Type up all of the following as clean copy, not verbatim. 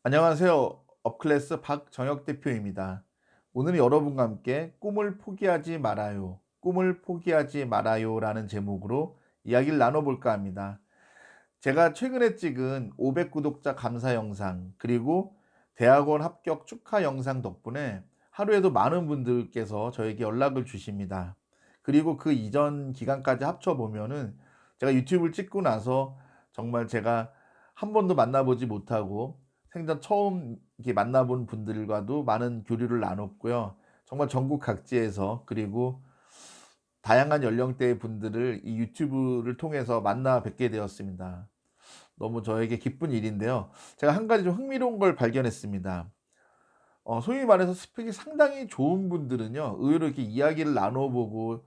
안녕하세요. 업클래스 박정혁 대표입니다. 오늘 여러분과 함께 꿈을 포기하지 말아요. 꿈을 포기하지 말아요라는 제목으로 이야기를 나눠볼까 합니다. 제가 최근에 찍은 500 구독자 감사 영상, 그리고 대학원 합격 축하 영상 덕분에 하루에도 많은 분들께서 저에게 연락을 주십니다. 그리고 그 이전 기간까지 합쳐보면은 제가 유튜브를 찍고 나서 정말 제가 한 번도 만나보지 못하고 생전 처음 이렇게 만나본 분들과도 많은 교류를 나눴고요. 정말 전국 각지에서, 그리고 다양한 연령대의 분들을 이 유튜브를 통해서 만나 뵙게 되었습니다. 너무 저에게 기쁜 일인데요. 제가 한 가지 좀 흥미로운 걸 발견했습니다. 소위 말해서 스펙이 상당히 좋은 분들은요, 의외로 이렇게 이야기를 나눠보고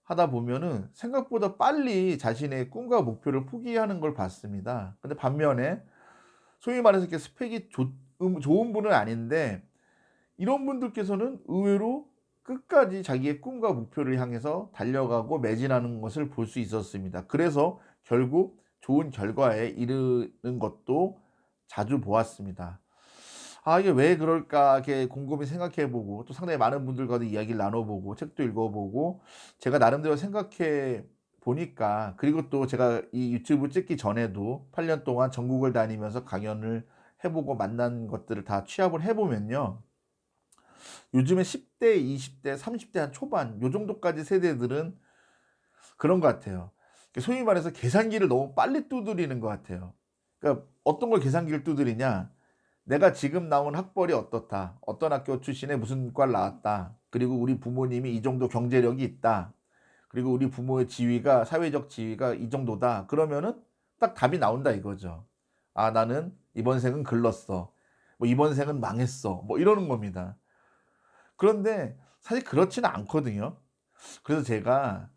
하다 보면은 생각보다 빨리 자신의 꿈과 목표를 포기하는 걸 봤습니다. 근데 반면에 소위 말해서 이렇게 스펙이 좋은 분은 아닌데 이런 분들께서는 의외로 끝까지 자기의 꿈과 목표를 향해서 달려가고 매진하는 것을 볼 수 있었습니다. 그래서 결국 좋은 결과에 이르는 것도 자주 보았습니다. 이게 왜 그럴까 이렇게 곰곰이 생각해 보고, 또 상당히 많은 분들과도 이야기를 나눠 보고 책도 읽어 보고 제가 나름대로 생각해 보니까, 그리고 또 제가 이 유튜브 찍기 전에도 8년 동안 전국을 다니면서 강연을 해 보고 만난 것들을 다 취합을 해 보면요, 요즘에 10대, 20대, 30대 한 초반 요 정도까지 세대들은 그런 것 같아요. 소위 말해서 계산기를 너무 빨리 두드리는 것 같아요. 그러니까 어떤 걸 계산기를 두드리냐, 내가 지금 나온 학벌이 어떻다, 어떤 학교 출신에 무슨 과를 나왔다, 그리고 우리 부모님이 이 정도 경제력이 있다, 그리고 우리 부모의 지위가, 사회적 지위가 이 정도다, 그러면은 딱 답이 나온다 이거죠. 나는 이번 생은 글렀어, 뭐 이번 생은 망했어, 뭐 이러는 겁니다. 그런데 사실 그렇지는 않거든요. 그래서 제가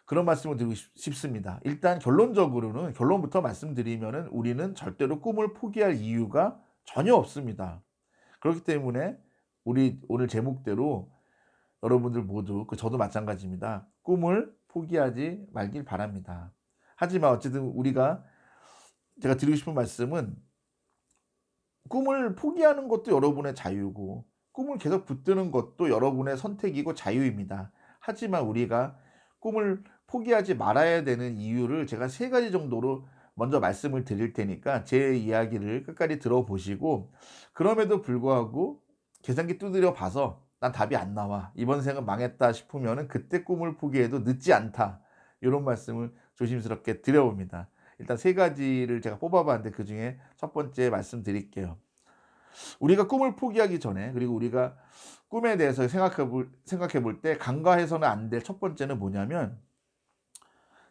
그런 말씀을 드리고 싶습니다. 일단 결론적으로는, 결론부터 말씀드리면은 우리는 절대로 꿈을 포기할 이유가 전혀 없습니다. 그렇기 때문에 우리 오늘 제목대로 여러분들 모두, 저도 마찬가지입니다. 꿈을 포기하지 말길 바랍니다. 하지만 어쨌든 제가 드리고 싶은 말씀은, 꿈을 포기하는 것도 여러분의 자유고 꿈을 계속 붙드는 것도 여러분의 선택이고 자유입니다. 하지만 우리가 꿈을 포기하지 말아야 되는 이유를 제가 세 가지 정도로 먼저 말씀을 드릴 테니까 제 이야기를 끝까지 들어보시고, 그럼에도 불구하고 계산기 두드려 봐서 '난 답이 안 나와. 이번 생은 망했다.' 싶으면은 그때 꿈을 포기해도 늦지 않다. 요런 말씀을 조심스럽게 드려봅니다. 일단 세 가지를 제가 뽑아 봤는데 그중에 첫 번째 말씀드릴게요. 우리가 꿈을 포기하기 전에, 그리고 우리가 꿈에 대해서 생각해 볼 때 간과해서는 안 될 첫 번째는 뭐냐면,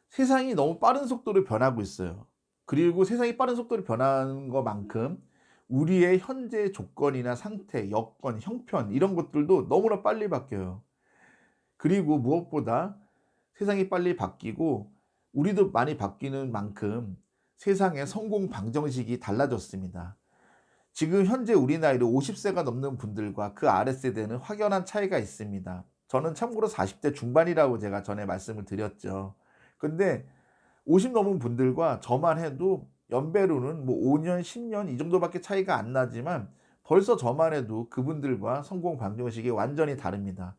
세상이 너무 빠른 속도로 변하고 있어요. 그리고 세상이 빠른 속도로 변하는 것만큼 우리의 현재 조건이나 상태, 여건, 형편 이런 것들도 너무나 빨리 바뀌어요. 그리고 무엇보다 세상이 빨리 바뀌고 우리도 많이 바뀌는 만큼 세상의 성공 방정식이 달라졌습니다. 지금 현재 우리 나이로 50 세가 넘는 분들과 그 아랫세대는 확연한 차이가 있습니다. 저는 참고로 40대 중반이라고 제가 전에 말씀을 드렸죠. 근데 50 넘은 분들과 저만 해도 연배로는 뭐 5 년, 10년 이 정도밖에 차이가 안 나지만 벌써 저만 해도 그분들과 성공 방정식이 완전히 다릅니다.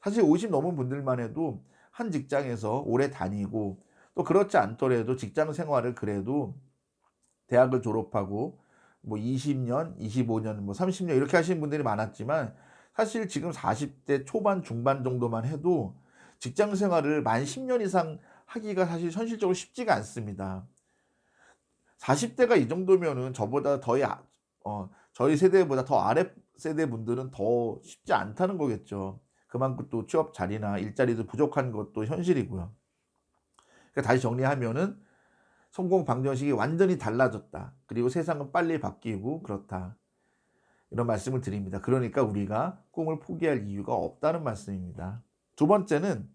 사실 50 넘은 분들만 해도 한 직장에서 오래 다니고, 또 그렇지 않더라도 직장 생활을 그래도 대학을 졸업하고 뭐 20 년, 25년, 뭐 30년 이렇게 하시는 분들이 많았지만, 사실 지금 40대 초반, 중반 정도만 해도 직장 생활을 만 10년 이상 하기가 사실 현실적으로 쉽지가 않습니다. 40 대가 이 정도면은 저보다 저희 세대보다 더 아랫 세대 분들은 더 쉽지 않다는 거겠죠. 그만큼 또 취업 자리나 일자리도 부족한 것도 현실이고요. 그러니까 다시 정리하면은 성공 방정식이 완전히 달라졌다, 그리고 세상은 빨리 바뀌고 그렇다, 이런 말씀을 드립니다. 그러니까 우리가 꿈을 포기할 이유가 없다는 말씀입니다. 두 번째는,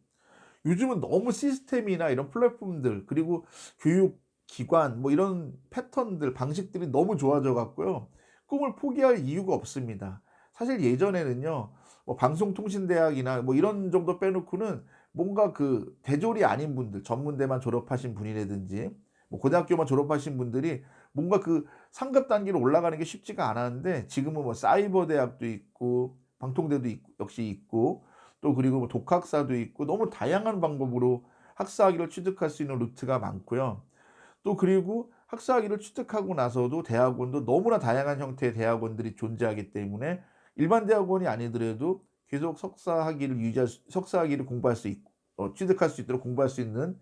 요즘은 너무 시스템이나 이런 플랫폼들, 그리고 교육 기관 뭐 이런 패턴들, 방식들이 너무 좋아져 갖고요, 꿈을 포기할 이유가 없습니다. 사실 예전에는요, 뭐 방송통신대학이나 뭐 이런 정도 빼놓고는 뭔가 대졸이 아닌 분들, 전문대만 졸업하신 분이라든지 뭐 고등학교만 졸업하신 분들이 뭔가 그 상급 단계로 올라가는 게 쉽지가 않았는데 지금은 뭐 사이버 대학도 있고 방통대도 역시 있고 또 그리고 뭐 독학사도 있고 너무 다양한 방법으로 학사학위를 취득할 수 있는 루트가 많고요. 또 그리고 학사학위를 취득하고 나서도 대학원도 너무나 다양한 형태의 대학원들이 존재하기 때문에 일반 대학원이 아니더라도 계속 석사학위를 공부할 수 있고 취득할 수 있도록 공부할 수 있는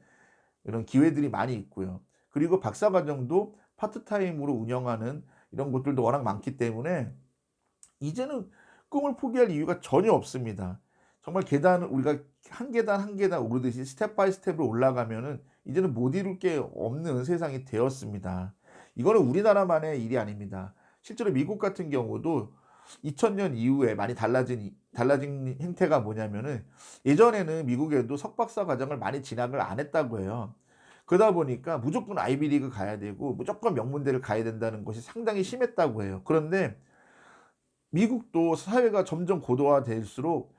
이런 기회들이 많이 있고요. 그리고 박사과정도 파트타임으로 운영하는 이런 곳들도 워낙 많기 때문에 이제는 꿈을 포기할 이유가 전혀 없습니다. 정말 계단을 우리가 한 계단 한 계단 오르듯이 스텝 바이 스텝으로 올라가면은 이제는 못 이룰 게 없는 세상이 되었습니다. 이거는 우리나라만의 일이 아닙니다. 실제로 미국 같은 경우도 2000년 이후에 많이 달라진 행태가 뭐냐면은 예전에는 미국에도 석박사 과정을 많이 진학을 안 했다고 해요. 그러다 보니까 무조건 아이비리그 가야 되고 무조건 명문대를 가야 된다는 것이 상당히 심했다고 해요. 그런데 미국도 사회가 점점 고도화될수록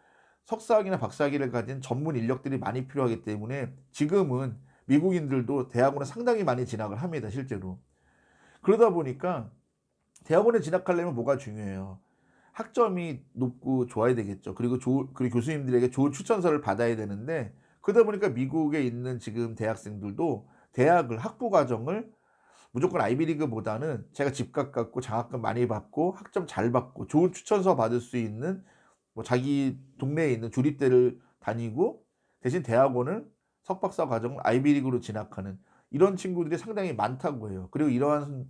석사학위나 박사학위를 가진 전문 인력들이 많이 필요하기 때문에 지금은 미국인들도 대학원에 상당히 많이 진학을 합니다, 실제로. 그러다 보니까 대학원에 진학하려면 뭐가 중요해요? 학점이 높고 좋아야 되겠죠. 그리고 교수님들에게 좋은 추천서를 받아야 되는데 그러다 보니까 미국에 있는 지금 대학생들도 학부 과정을 무조건 아이비리그보다는 제가 집 가깝고 장학금 많이 받고 학점 잘 받고 좋은 추천서 받을 수 있는 뭐 자기 동네에 있는 주립대를 다니고 대신 대학원을 석박사 과정을 아이비리그로 진학하는 이런 친구들이 상당히 많다고 해요. 그리고 이러한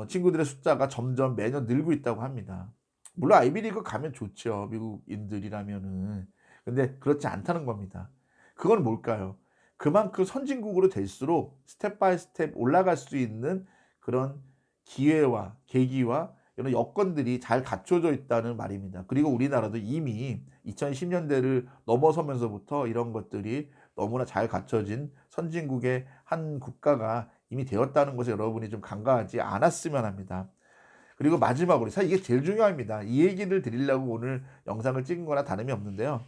친구들의 숫자가 점점 매년 늘고 있다고 합니다. 물론 아이비리그 가면 좋죠, 미국인들이라면은. 근데 그렇지 않다는 겁니다. 그건 뭘까요? 그만큼 선진국으로 될수록 스텝 바이 스텝 올라갈 수 있는 그런 기회와 계기와 이런 여건들이 잘 갖춰져 있다는 말입니다. 그리고 우리나라도 이미 2010년대를 넘어서면서부터 이런 것들이 너무나 잘 갖춰진 선진국의 한 국가가 이미 되었다는 것을 여러분이 좀 간과하지 않았으면 합니다. 그리고 마지막으로 사실 이게 제일 중요합니다. 이 얘기를 드리려고 오늘 영상을 찍은 거나 다름이 없는데요.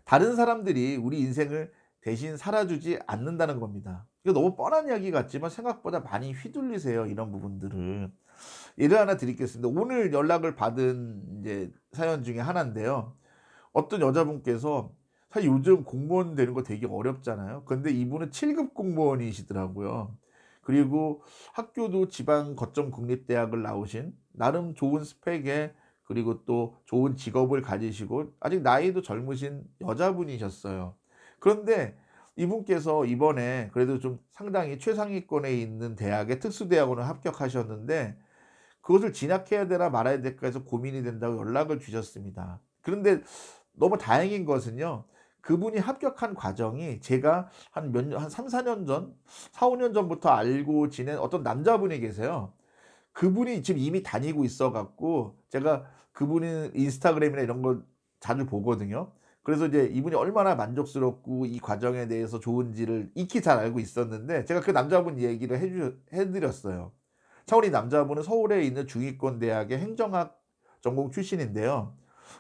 다른 사람들이 우리 인생을 대신 살아주지 않는다는 겁니다. 이거 너무 뻔한 이야기 같지만 생각보다 많이 휘둘리세요, 이런 부분들을. 예를 하나 드리겠습니다. 오늘 연락을 받은 이제 사연 중에 하나인데요. 어떤 여자분께서 사실 요즘 공무원 되는 거 되게 어렵잖아요. 근데 이분은 7급 공무원이시더라고요. 그리고 학교도 지방 거점 국립대학을 나오신 나름 좋은 스펙에 그리고 또 좋은 직업을 가지시고 아직 나이도 젊으신 여자분이셨어요. 그런데 이분께서 이번에 그래도 좀 상당히 최상위권에 있는 대학의 특수대학원을 합격하셨는데 그것을 진학해야 되나 말아야 될까 해서 고민이 된다고 연락을 주셨습니다. 그런데 너무 다행인 것은요. 그분이 합격한 과정이 제가 한 3-4년 전, 4-5년 전부터 알고 지낸 어떤 남자분이 계세요. 그분이 지금 이미 다니고 있어 갖고 제가 그분의 인스타그램이나 이런 걸 자주 보거든요. 그래서 이제 이분이 얼마나 만족스럽고 이 과정에 대해서 좋은지를 익히 잘 알고 있었는데 제가 그 남자분 얘기를 해 드렸어요. 차오리 남자분은 서울에 있는 중위권 대학의 행정학 전공 출신인데요.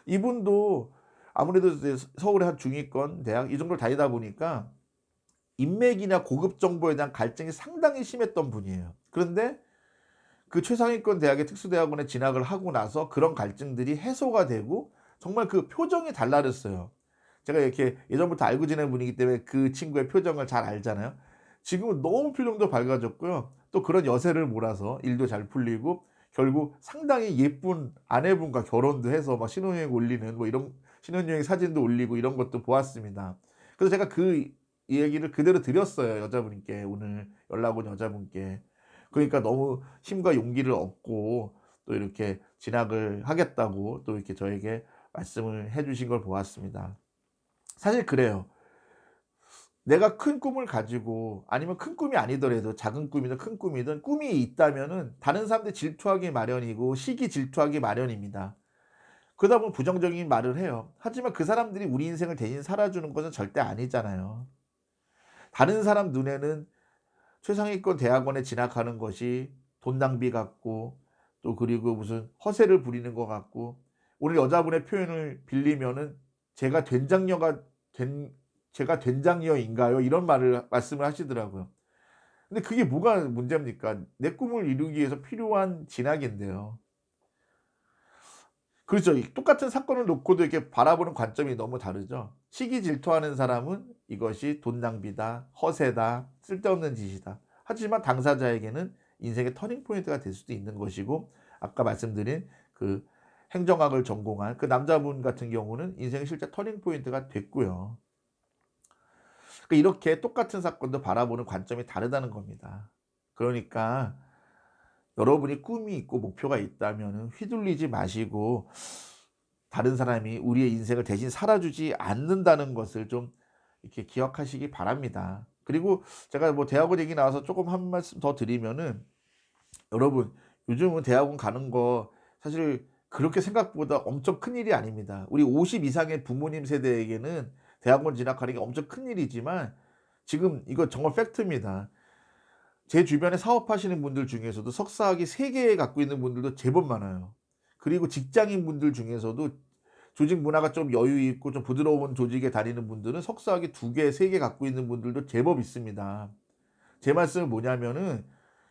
이분도 아무래도 이제 서울의 한 중위권 대학 이 정도를 다니다 보니까 인맥이나 고급 정보에 대한 갈증이 상당히 심했던 분이에요. 그런데 그 최상위권 대학의 특수대학원에 진학을 하고 나서 그런 갈증들이 해소가 되고 정말 그 표정이 달라졌어요. 제가 이렇게 예전부터 알고 지낸 분이기 때문에 그 친구의 표정을 잘 알잖아요. 지금은 너무 표정도 밝아졌고요. 또 그런 여세를 몰아서 일도 잘 풀리고 결국 상당히 예쁜 아내분과 결혼도 해서 막 신혼여행 올리는 뭐 이런 신혼여행 사진도 올리고 이런 것도 보았습니다. 그래서 제가 그 얘기를 그대로 드렸어요, 여자분께. 오늘 연락 온 여자분께. 그러니까 너무 힘과 용기를 얻고 또 이렇게 진학을 하겠다고 또 이렇게 저에게 말씀을 해 주신 걸 보았습니다. 사실 그래요. 내가 큰 꿈을 가지고 아니면 큰 꿈이 아니더라도 작은 꿈이든 큰 꿈이든 꿈이 있다면은 다른 사람들이 질투하기 마련이고 시기 질투하기 마련입니다. 그러다 보면 부정적인 말을 해요. 하지만 그 사람들이 우리 인생을 대신 살아주는 것은 절대 아니잖아요. 다른 사람 눈에는 최상위권 대학원에 진학하는 것이 돈 낭비 같고 또 그리고 무슨 허세를 부리는 것 같고 오늘 여자분의 표현을 빌리면은 "제가 된장녀가 된 제가 된장녀인가요?" 이런 말씀을 하시더라고요. 근데 그게 뭐가 문제입니까? 내 꿈을 이루기 위해서 필요한 진학인데요. 그렇죠. 이 똑같은 사건을 놓고도 이렇게 바라보는 관점이 너무 다르죠. 시기 질투하는 사람은 이것이 돈 낭비다, 허세다, 쓸데없는 짓이다. 하지만 당사자에게는 인생의 터닝 포인트가 될 수도 있는 것이고, 아까 말씀드린 그 행정학을 전공한 그 남자분 같은 경우는 인생의 실제 터닝 포인트가 됐고요. 그러니까 이렇게 똑같은 사건도 바라보는 관점이 다르다는 겁니다. 그러니까 여러분이 꿈이 있고 목표가 있다면은 휘둘리지 마시고, 다른 사람이 우리의 인생을 대신 살아주지 않는다는 것을 좀 이렇게 기억하시기 바랍니다. 그리고 제가 뭐 대학원 얘기 나와서 조금 한 말씀 더 드리면은, 여러분 요즘은 대학원 가는 거 사실 그렇게 생각보다 엄청 큰일이 아닙니다. 우리 50 이상의 부모님 세대에게는 대학원 진학하는 게 엄청 큰일이지만, 지금 이거 정말 팩트입니다. 제 주변에 사업하시는 분들 중에서도 석사학위 3개 갖고 있는 분들도 제법 많아요. 그리고 직장인분들 중에서도 조직 문화가 좀 여유 있고 좀 부드러운 조직에 다니는 분들은 석사학위 2 개, 3개 갖고 있는 분들도 제법 있습니다. 제 말씀은 뭐냐면은,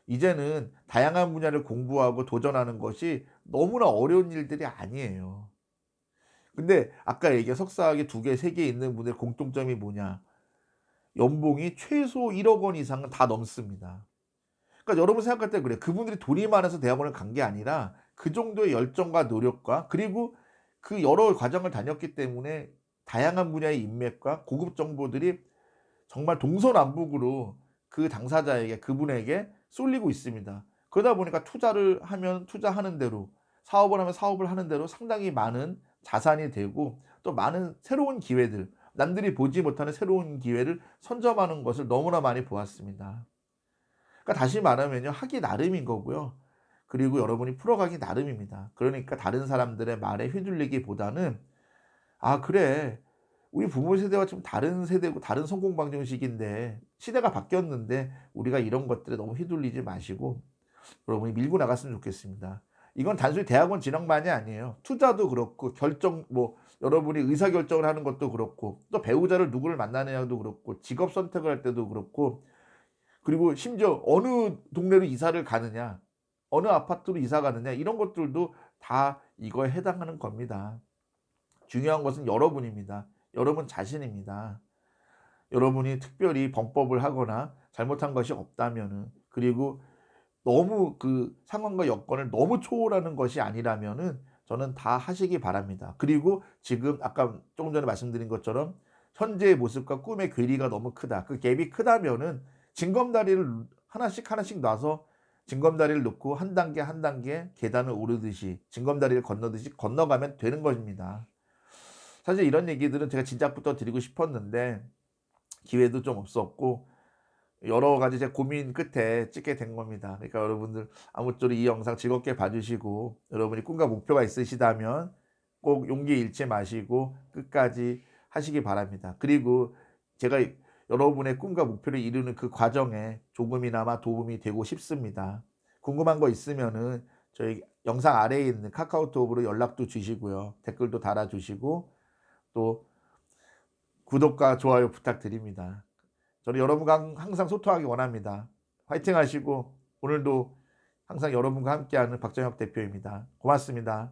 이제는 다양한 분야를 공부하고 도전하는 것이 너무나 어려운 일들이 아니에요. 근데 아까 얘기한 석사학위 2 개, 3개 있는 분들의 공통점이 뭐냐? 연봉이 최소 1억 원 이상은 다 넘습니다. 그러니까 여러분 생각할 때 그래요. 그분들이 돈이 많아서 대학원을 간 게 아니라 그 정도의 열정과 노력과, 그리고 그 여러 과정을 다녔기 때문에 다양한 분야의 인맥과 고급 정보들이 정말 동서남북으로 그 당사자에게, 그분에게 쏠리고 있습니다. 그러다 보니까 투자를 하면 투자하는 대로, 사업을 하면 사업을 하는 대로 상당히 많은 자산이 되고, 또 많은 새로운 기회들, 남들이 보지 못하는 새로운 기회를 선점하는 것을 너무나 많이 보았습니다. 그러니까 다시 말하면요, 하기 나름인 거고요. 그리고 여러분이 풀어가기 나름입니다. 그러니까 다른 사람들의 말에 휘둘리기보다는 '아 그래. 우리 부모 세대와 좀 다른 세대고 다른 성공 방정식인데 시대가 바뀌었는데 우리가 이런 것들에 너무 휘둘리지 마시고 여러분이 밀고 나갔으면 좋겠습니다.' 이건 단순히 대학원 진학만이 아니에요. 투자도 그렇고, 결정 뭐 여러분이 의사결정을 하는 것도 그렇고, 또 배우자를 누구를 만나느냐도 그렇고, 직업 선택을 할 때도 그렇고, 그리고 심지어 어느 동네로 이사를 가느냐, 어느 아파트로 이사 가느냐, 이런 것들도 다 이거에 해당하는 겁니다. 중요한 것은 여러분입니다. 여러분 자신입니다. 여러분이 특별히 범법을 하거나 잘못한 것이 없다면은, 그리고 너무 그 상황과 여건을 너무 초월하는 것이 아니라면은 저는 다 하시기 바랍니다. 그리고 지금 아까 조금 전에 말씀드린 것처럼 현재의 모습과 꿈의 괴리가 너무 크다, 그 갭이 크다면은 징검다리를 하나씩 하나씩 놔서 징검다리를 놓고 한 단계 한 단계 계단을 오르듯이 징검다리를 건너듯이 건너가면 되는 것입니다. 사실 이런 얘기들은 제가 진작부터 드리고 싶었는데 기회도 좀 없었고, 여러 가지 제 고민 끝에 찍게 된 겁니다. 그러니까 여러분들 아무쪼록 이 영상 즐겁게 봐 주시고, 여러분이 꿈과 목표가 있으시다면 꼭 용기 잃지 마시고 끝까지 하시기 바랍니다. 그리고 제가 여러분의 꿈과 목표를 이루는 그 과정에 조금이나마 도움이 되고 싶습니다. 궁금한 거 있으면은 저희 영상 아래에 있는 카카오톡으로 연락도 주시고요. 댓글도 달아 주시고, 또 구독과 좋아요 부탁드립니다. 저는 여러분과 항상 소통하기 원합니다. 화이팅 하시고, 오늘도 항상 여러분과 함께하는 박정혁 대표입니다. 고맙습니다.